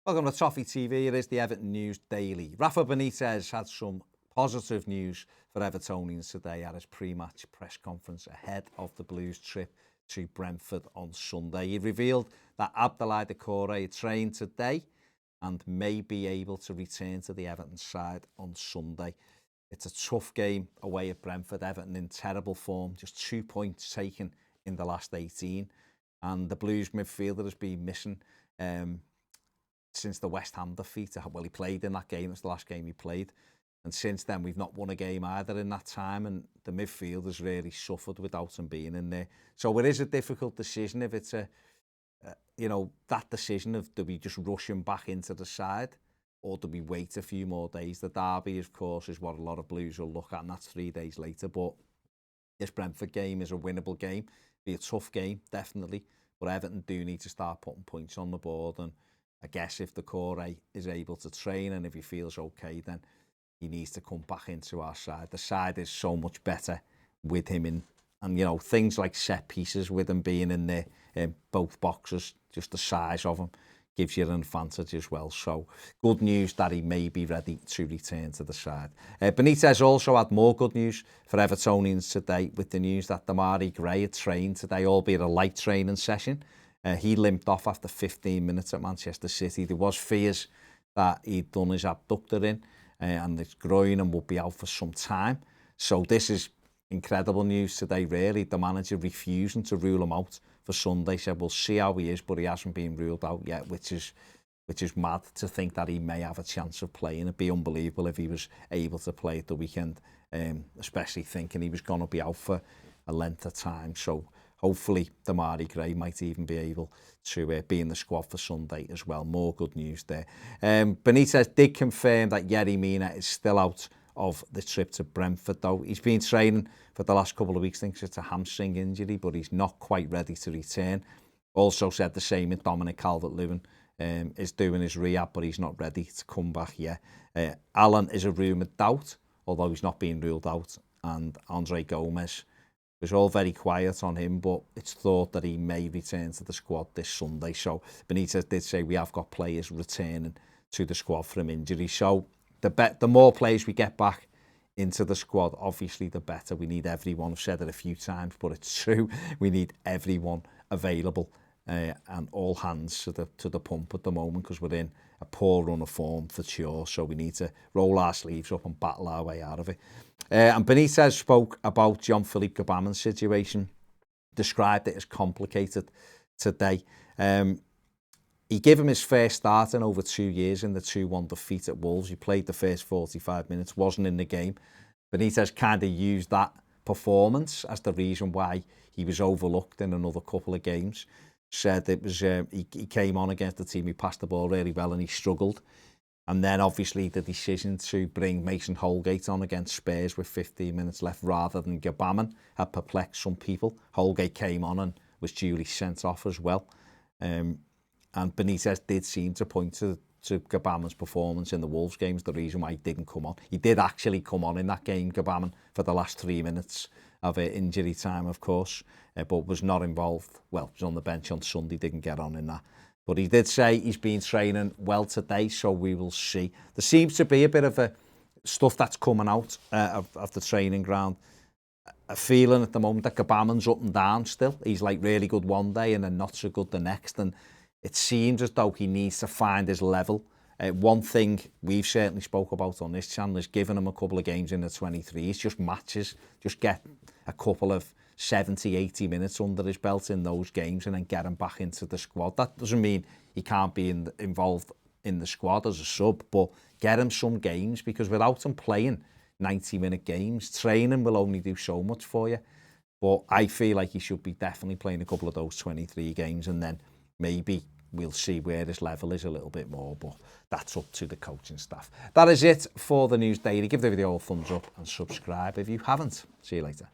Welcome to Toffee TV. It is the Everton News Daily. Rafa Benitez had some positive news for Evertonians today at his pre-match press conference ahead of the Blues' trip to Brentford on Sunday. He revealed that Doucoure had trained today and may be able to return to the Everton side on Sunday. It's a tough game away at Brentford. Everton in terrible form, just 2 points taken in the last 18. And the Blues midfielder has been missing since the West Ham defeat. Well, he played in that game. It's the last game he played. And since then, we've not won a game either in that time. And the midfield has really suffered without him being in there. So it is a difficult decision if it's that decision of do we just rush him back into the side or do we wait a few more days? The derby, of course, is what a lot of Blues will look at, and that's 3 days later. But this Brentford game is a winnable game. Be a tough game, definitely. But Everton do need to start putting points on the board. And I guess if Doucoure is able to train and if he feels okay, then he needs to come back into our side. The side is so much better with him in, and things like set pieces with him being in there in both boxes, just the size of him gives you an advantage as well. So good news that he may be ready to return to the side. Benitez also had more good news for Evertonians today with the news that Demarai Gray had trained today, albeit a light training session. He limped off after 15 minutes at Manchester City. There was fears that he'd done his abductor in and his groin and would be out for some time. So this is incredible news today, really. The manager refusing to rule him out for Sunday. Said, we'll see how he is, but he hasn't been ruled out yet, which is mad to think that he may have a chance of playing. It'd be unbelievable if he was able to play at the weekend, especially thinking he was going to be out for a length of time. So hopefully Demarai Gray might even be able to be in the squad for Sunday as well. More good news there. Benitez did confirm that Yerry Mina is still out of the trip to Brentford, though. He's been training for the last couple of weeks. Thinks it's a hamstring injury, but he's not quite ready to return. Also said the same with Dominic Calvert-Lewin. Is doing his rehab, but he's not ready to come back yet. Allen is a rumoured doubt, although he's not being ruled out. And Andre Gomez was all very quiet on him, but it's thought that he may return to the squad this Sunday. So Benitez did say we have got players returning to the squad from injury. So the more players we get back into the squad, obviously the better. We need everyone. I've said it a few times, but it's true. We need everyone available and all hands to the pump at the moment, because we're in a poor run of form for sure. So we need to roll our sleeves up and battle our way out of it. And Benitez spoke about Jean-Philippe Gbamin's situation, described it as complicated today. He gave him his first start in over 2 years in the 2-1 defeat at Wolves. He played the first 45 minutes, wasn't in the game. Benitez kind of used that performance as the reason why he was overlooked in another couple of games. Said it was he came on against the team, he passed the ball really well and he struggled. And then obviously the decision to bring Mason Holgate on against Spurs with 15 minutes left rather than Gbamin had perplexed some people. Holgate came on and was duly sent off as well. And Benitez did seem to point to Gbamin's performance in the Wolves games, the reason why he didn't come on. He did actually come on in that game, Gbamin, for the last 3 minutes of injury time, of course, but was not involved. Well, he was on the bench on Sunday, didn't get on in that. But he did say he's been training well today, so we will see. There seems to be a bit of stuff that's coming out of the training ground. A feeling at the moment that Gbamin's up and down still. He's like really good one day and then not so good the next. And it seems as though he needs to find his level. One thing we've certainly spoke about on this channel is giving him a couple of games in the 23s, just matches, just get a couple of 70, 80 minutes under his belt in those games and then get him back into the squad. That doesn't mean he can't be involved in the squad as a sub, but get him some games, because without him playing 90-minute games, training will only do so much for you. But I feel like he should be definitely playing a couple of those 23 games, and then maybe we'll see where his level is a little bit more, but that's up to the coaching staff. That is it for the News Daily. Give the video a thumbs up and subscribe if you haven't. See you later.